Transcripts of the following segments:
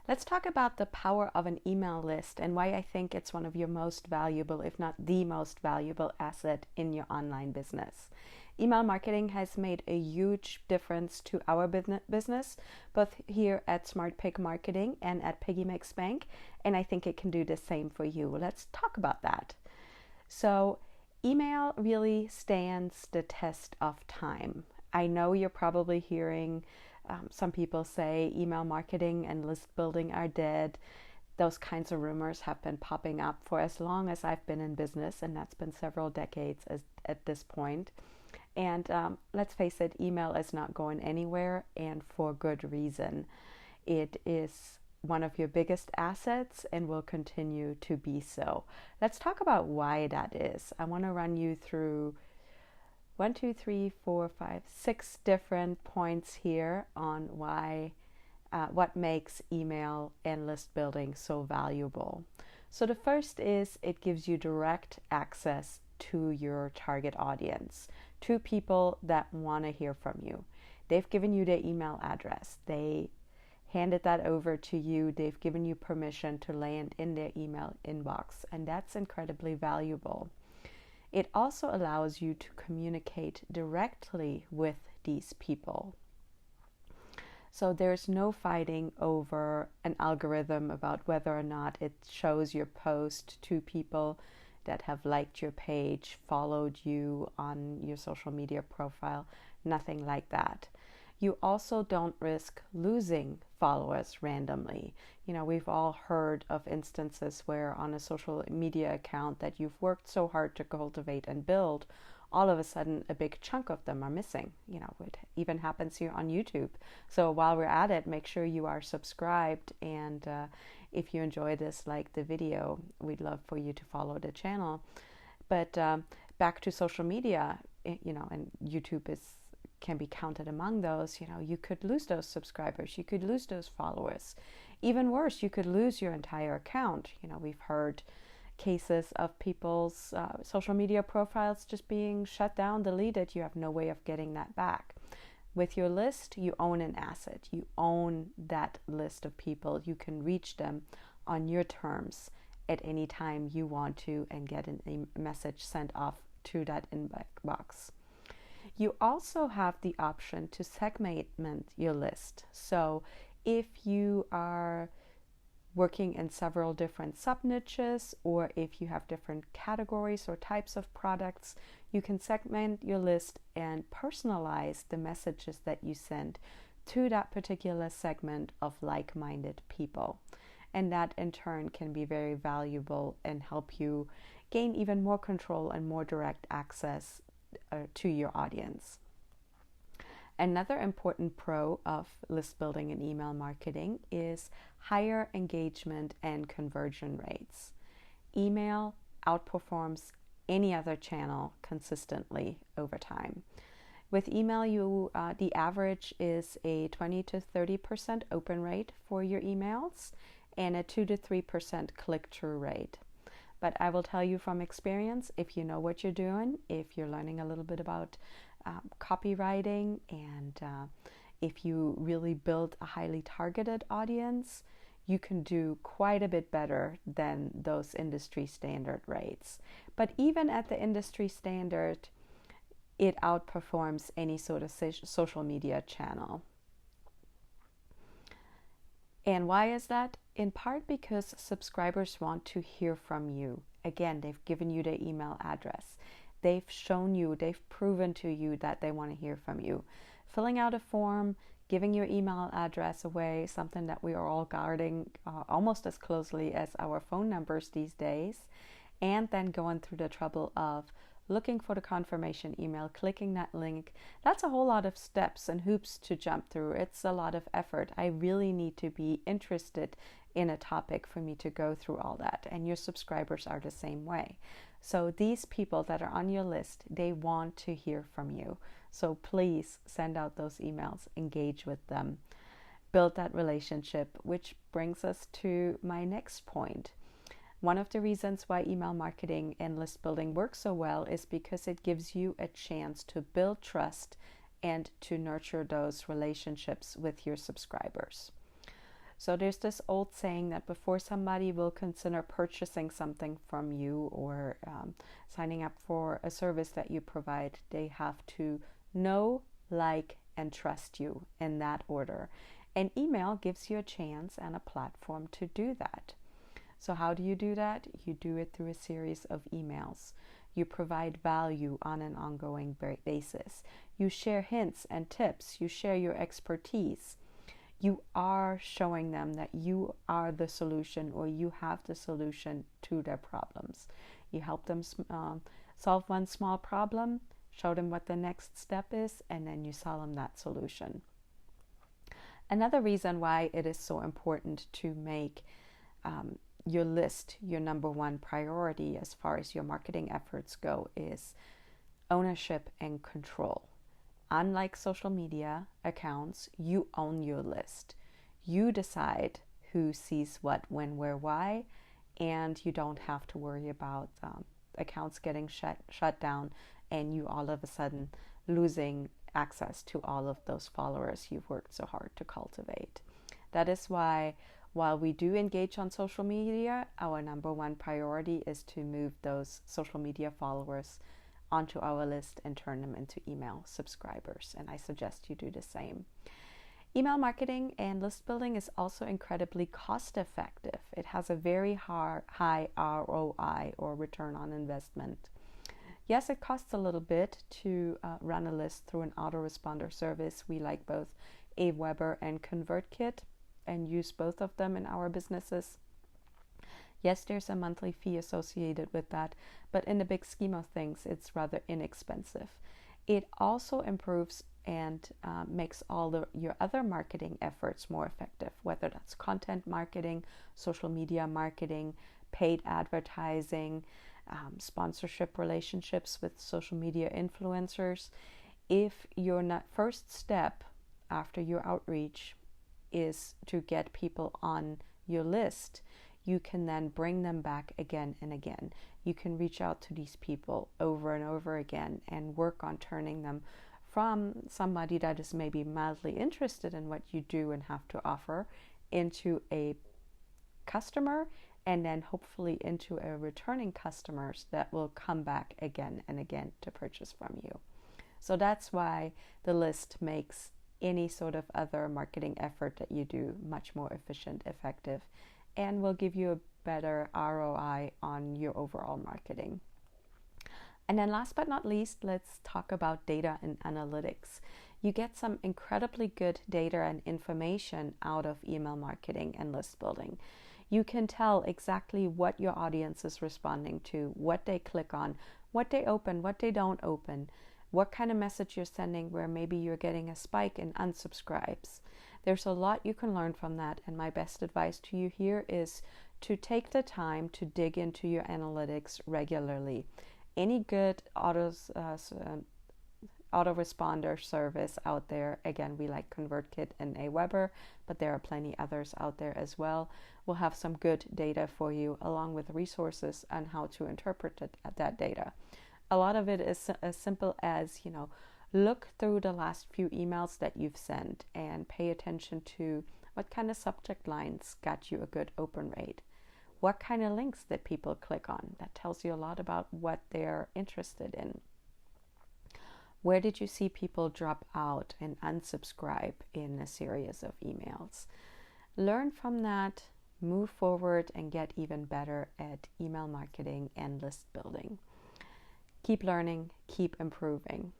Let's talk about the power of an email list and why I think it's one of your most valuable, if not the most valuable asset in your online business. Email marketing has made a huge difference to our business, both here at SmartPig Marketing and at Piggy Makes Bank, and I think it can do the same for you. Let's talk about that. So, email really stands the test of time. I know you're probably hearing some people say email marketing and list building are dead. Those kinds of rumors have been popping up for as long as I've been in business, and that's been several decades at this point. And let's face it, email is not going anywhere, and for good reason. It is one of your biggest assets and will continue to be so. Let's talk about why that is. I want to run you through 6 different points here on why what makes email and list building so valuable. So the first is it gives you direct access to your target audience, to people that want to hear from you. They've given you their email address. They handed that over to you. They've given you permission to land in their email inbox, and that's incredibly valuable. It also allows you to communicate directly with these people. So there's no fighting over an algorithm about whether or not it shows your post to people that have liked your page, followed you on your social media profile, nothing like that. You also don't risk losing followers randomly. You know, we've all heard of instances where on a social media account that you've worked so hard to cultivate and build, all of a sudden a big chunk of them are missing. You know, it even happens here on YouTube. So while we're at it, make sure you are subscribed, and if you enjoy this, like the video. We'd love for you to follow the channel. But back to social media, you know, and YouTube can be counted among those. You know, you could lose those subscribers, you could lose those followers. Even worse, you could lose your entire account. You know, we've heard cases of people's social media profiles just being shut down, deleted. You have no way of getting that back. With your list, you own an asset. You own that list of people. You can reach them on your terms at any time you want to and get a message sent off to that inbox. You also have the option to segment your list. So if you are working in several different sub-niches, or if you have different categories or types of products, you can segment your list and personalize the messages that you send to that particular segment of like-minded people. And that in turn can be very valuable and help you gain even more control and more direct access to your audience. Another important pro of list building and email marketing is higher engagement and conversion rates. Email outperforms any other channel consistently over time. With email, the average is a 20 to 30% open rate for your emails and a 2 to 3% click-through rate. But I will tell you from experience, if you know what you're doing, if you're learning a little bit about copywriting, and if you really build a highly targeted audience, you can do quite a bit better than those industry standard rates. But even at the industry standard, it outperforms any sort of social media channel. And why is that? In part because subscribers want to hear from you. Again, they've given you their email address. They've shown you, they've proven to you that they want to hear from you. Filling out a form, giving your email address away, something that we are all guarding almost as closely as our phone numbers these days, and then going through the trouble of looking for the confirmation email, clicking that link. That's a whole lot of steps and hoops to jump through. It's a lot of effort. I really need to be interested in a topic for me to go through all that. And your subscribers are the same way. So these people that are on your list, they want to hear from you. So please send out those emails, engage with them, build that relationship, which brings us to my next point. One of the reasons why email marketing and list building work so well is because it gives you a chance to build trust and to nurture those relationships with your subscribers. So there's this old saying that before somebody will consider purchasing something from you or signing up for a service that you provide, they have to know, like, and trust you in that order. And email gives you a chance and a platform to do that. So how do you do that? You do it through a series of emails. You provide value on an ongoing basis. You share hints and tips. You share your expertise. You are showing them that you are the solution, or you have the solution to their problems. You help them solve one small problem, show them what the next step is, and then you sell them that solution. Another reason why it is so important to make your list your number one priority as far as your marketing efforts go is ownership and control. Unlike social media accounts, you own your list. You decide who sees what, when, where, why, and you don't have to worry about accounts getting shut down and you all of a sudden losing access to all of those followers you've worked so hard to cultivate. That is why, while we do engage on social media, our number one priority is to move those social media followers onto our list and turn them into email subscribers. And I suggest you do the same. Email marketing and list building is also incredibly cost effective. It has a very high ROI, or return on investment. Yes, it costs a little bit to run a list through an autoresponder service. We like both Aweber and ConvertKit and use both of them in our businesses. Yes, there's a monthly fee associated with that, but in the big scheme of things, it's rather inexpensive. It also improves and makes all your other marketing efforts more effective, whether that's content marketing, social media marketing, paid advertising, sponsorship relationships with social media influencers. If your first step after your outreach is to get people on your list, you can then bring them back again and again. You can reach out to these people over and over again and work on turning them from somebody that is maybe mildly interested in what you do and have to offer into a customer, and then hopefully into a returning customers that will come back again and again to purchase from you. So that's why the list makes any sort of other marketing effort that you do much more efficient, effective, and will give you a better ROI on your overall marketing. And then last but not least, let's talk about data and analytics. You get some incredibly good data and information out of email marketing and list building. You can tell exactly what your audience is responding to, what they click on, what they open, what they don't open, what kind of message you're sending where maybe you're getting a spike in unsubscribes. There's a lot you can learn from that, and my best advice to you here is to take the time to dig into your analytics regularly. Any good autoresponder service out there, again, we like ConvertKit and Aweber, but there are plenty others out there as well, will have some good data for you, along with resources on how to interpret that data. A lot of it is as simple as, look through the last few emails that you've sent and pay attention to what kind of subject lines got you a good open rate. What kind of links did people click on? That tells you a lot about what they're interested in. Where did you see people drop out and unsubscribe in a series of emails? Learn from that, move forward, and get even better at email marketing and list building. Keep learning, keep improving.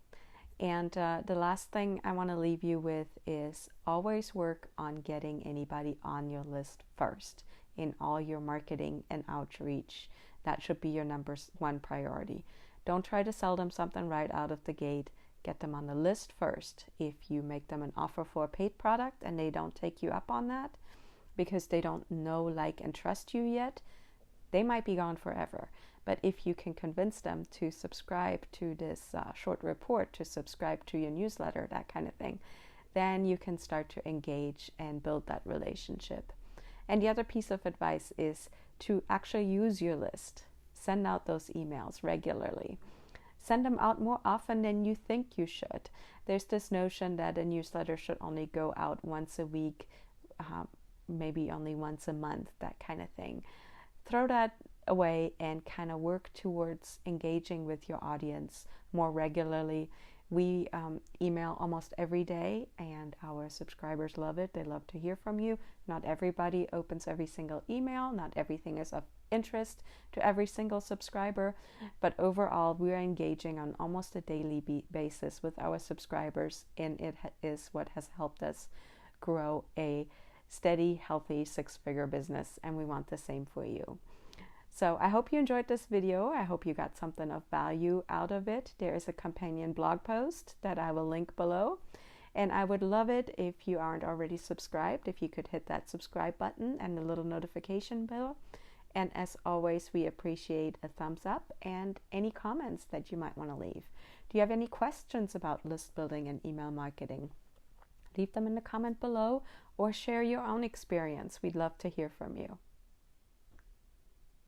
And the last thing I want to leave you with is always work on getting anybody on your list first in all your marketing and outreach. That should be your number one priority. Don't try to sell them something right out of the gate. Get them on the list first. If you make them an offer for a paid product and they don't take you up on that because they don't know, like, and trust you yet, they might be gone forever. But if you can convince them to subscribe to this short report, to subscribe to your newsletter, that kind of thing, then you can start to engage and build that relationship. And the other piece of advice is to actually use your list. Send out those emails regularly. Send them out more often than you think you should. There's this notion that a newsletter should only go out once a week. maybe only once a month, that kind of thing. Throw that away and kind of work towards engaging with your audience more regularly. We email almost every day, and our subscribers love it. They love to hear from you. Not everybody opens every single email. Not everything is of interest to every single subscriber, but overall, we are engaging on almost a daily basis with our subscribers, and it is what has helped us grow a steady, healthy six-figure business, and we want the same for you. So I hope you enjoyed this video. I hope you got something of value out of it. There is a companion blog post that I will link below. And I would love it if you aren't already subscribed, if you could hit that subscribe button and the little notification bell. And as always, we appreciate a thumbs up and any comments that you might want to leave. Do you have any questions about list building and email marketing? Leave them in the comment below or share your own experience. We'd love to hear from you.